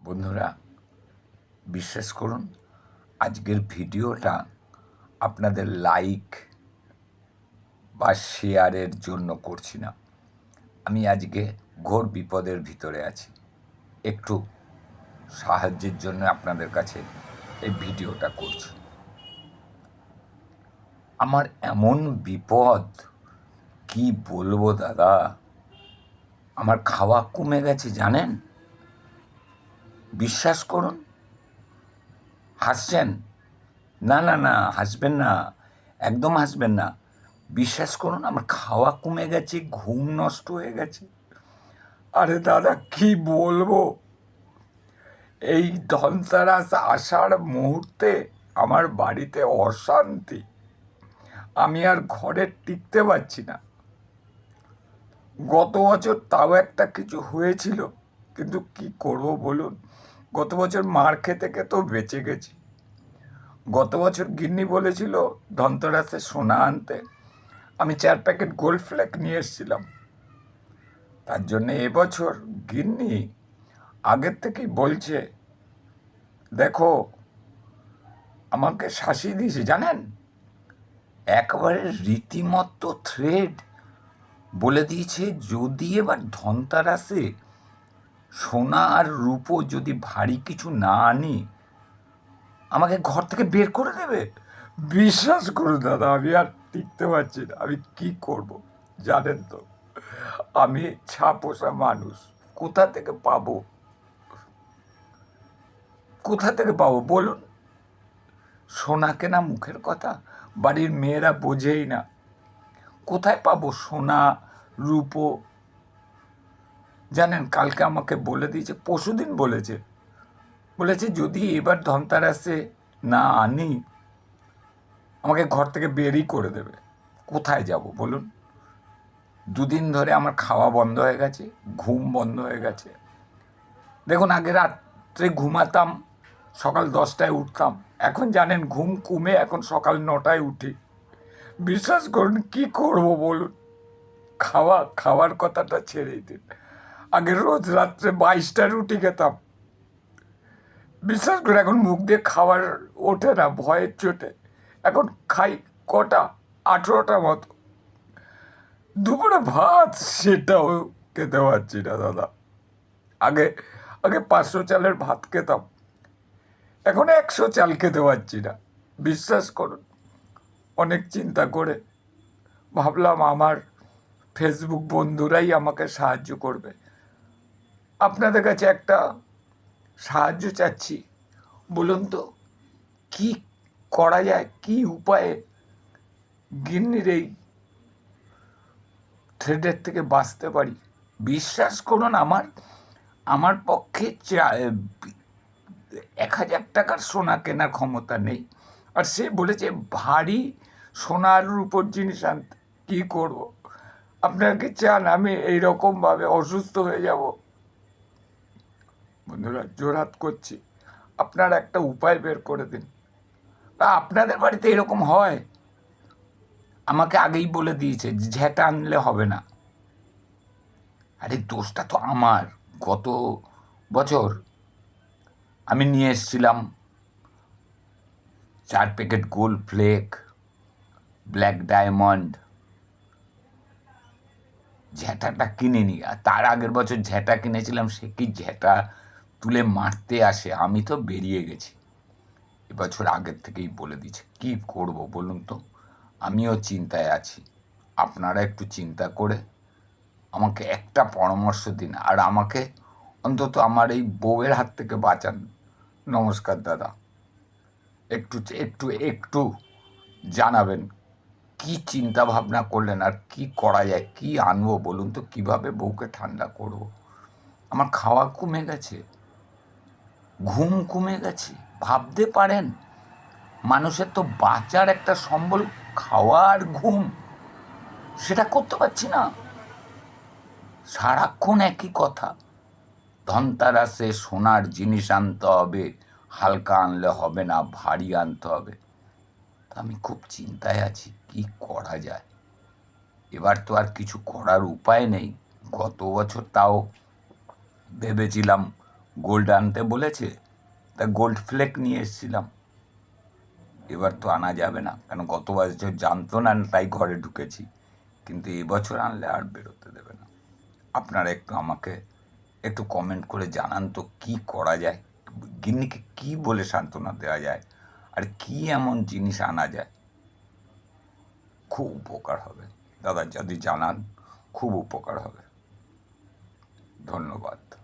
বন্ধুরা, বিশ্বাস করুন, আজকের ভিডিওটা আপনাদের লাইক বা শেয়ারের জন্য করছি না। আমি আজকে ঘোর বিপদের ভিতরে আছি। একটু সাহায্যের জন্য আপনাদের কাছে এই ভিডিওটা করছি। আমার এমন বিপদ, কি বলবো দাদা। আমার খাওয়া কমে গেছে, জানেন? বিশ্বাস করুন। হাসছেন? না না না, হাসবেন না, একদম হাসবেন না। বিশ্বাস করুন, আমার খাওয়া কমে গেছে, ঘুম নষ্ট হয়ে গেছে। আরে দাদা, কি বলবো, এই ধনতেরাস আসার মুহূর্তে আমার বাড়িতে অশান্তি। আমি আর ঘরে টিকতে পারছি না। গত বছর তাও একটা কিছু হয়েছিল, কিন্তু কি করব বলুন। গত বছর মার খেতে খেতেও বেঁচে গেছি। গত বছর গিন্নি বলেছিল ধনতেরাসে সোনা আনতে, আমি 4 প্যাকেট গোল্ড ফ্লেক নিয়ে এসেছিলাম। তার জন্যে এবছর গিন্নি আগের থেকেই বলছে, দেখো, আমাকে শাসিয়ে দিয়েছে, জানেন? একবারে রীতিমতো থ্রেড বলে দিয়েছে, যদি এবার ধনতেরাসে সোনা আর রূপো যদি ভারী কিছু না আনি, আমাকে ঘর থেকে বের করে দেবে। বিশ্বাস করুন দাদা, আমি আর টিকতে পারছি না। আমি কি করব জানেন তো? আমি ছাপোষা মানুষ, কোথা থেকে পাবো? কোথা থেকে পাবো বলুন? সোনা কেনা মুখের কথা, বাড়ির মেয়েরা বোঝেই না। কোথায় পাবো সোনা, রূপো? জানেন, কালকে আমাকে বলে দিয়েছে, পরশুদিন বলেছে যদি এবার ধনতেরাসে না আনি, আমাকে ঘর থেকে বেরই করে দেবে। কোথায় যাব বলুন? 2 দিন ধরে আমার খাওয়া বন্ধ হয়ে গেছে, ঘুম বন্ধ হয়ে গেছে। দেখুন, আগে রাত্রে ঘুমাতাম, সকাল 10টায় উঠতাম। এখন জানেন, ঘুম কমে এখন সকাল 9টায় উঠি। বিশ্বাস করুন, কি করব বলুন? খাওয়ার কথাটা ছেড়েই দিন। আগে রোজ রাত্রে 22টা রুটি খেতাম। বিশ্বাস করে এখন মুখ দিয়ে খাবার ওঠে না, ভয়ের চোটে। এখন খাই কটা, 18টা মতো। দুপুরে ভাত, সেটাও খেতে পারছি না দাদা। আগে আগে 500 চালের ভাত খেতাম, এখন 100 চাল খেতে পারছি না। বিশ্বাস করুন, অনেক চিন্তা করে ভাবলাম আমার ফেসবুক বন্ধুরাই আমাকে সাহায্য করবে। আপনাদের কাছে একটা সাহায্য চাচ্ছি, বলুন তো কি করা যায়, কি উপায়ে গিন্নির এই থ্রেডের থেকে বাঁচতে পারি। বিশ্বাস করুন, আমার পক্ষে 1000 টাকার সোনা কেনার ক্ষমতা নেই। আর সে বলেছে ভারী সোনার উপর জিনিস আনতে। কী করবো? আপনারা কি চান আমি এইরকমভাবে অসুস্থ হয়ে যাব? বন্ধুরা, জোরহাত করছি, আপনারা একটা উপায় বের করে দিন। আপনাদের বাড়িতে এরকম হয়? আমাকে আগেই বলে দিয়েছে ঝেঁটা আনলে হবে না। আরে দোষটা তো আমার। গত বছর আমি নিয়ে এসেছিলাম 4 প্যাকেট গোল্ড ফ্লেক, ব্ল্যাক ডায়মন্ড। ঝ্যাঁটাটা কিনিনি। আর তার আগের বছর ঝ্যাঁটা কিনেছিলাম, সে কি ঝ্যাঁটা তুলে মারতে আসে, আমি তো বেরিয়ে গেছি। এবছর আগের থেকেই বলে দিচ্ছে। কি করব বলুন তো? আমিও চিন্তায় আছি। আপনারা একটু চিন্তা করে আমাকে একটা পরামর্শ দিন, আর আমাকে অন্তত আমার এই বউয়ের হাত থেকে বাঁচান। নমস্কার দাদা, একটু একটু একটু জানাবেন কি চিন্তা ভাবনা করলেন, আর কি করা যায়, কি আনবো বলুন তো? কিভাবে বউকে ঠান্ডা করব? আমার খাওয়া কমে গেছে, ঘুম কমে গেছে। ভাবতে পারেন, মানুষের তো বাঁচার একটা সম্বল খাওয়া আর ঘুম, সেটা করতে পারছি না। সারাক্ষণ একই কথা, ধনতেরাসে সোনার জিনিস আনতে হবে, হালকা আনলে হবে না, ভারী আনতে হবে। আমি খুব চিন্তায় আছি, কি করা যায়। এবার তো আর কিছু করার উপায় নেই। গত বছর তাও ভেবেছিলাম গোল্ড আনতে বলেছে, তা গোল্ড ফ্লেক নিয়ে এসেছিলাম। এবার তো আনা যাবে না, কেন গত বছর জানতো না, তাই ঘরে ঢুকেছি। কিন্তু এবছর আনলে আর বেরোতে দেবে না। আপনারা একটু আমাকে একটু কমেন্ট করে জানান তো কী করা যায়, গিন্নিকে কী বলে সান্ত্বনা দেওয়া যায়, আর কী এমন জিনিস আনা যায়। খুব উপকার হবে দাদা, যদি জানান খুব উপকার হবে। ধন্যবাদ।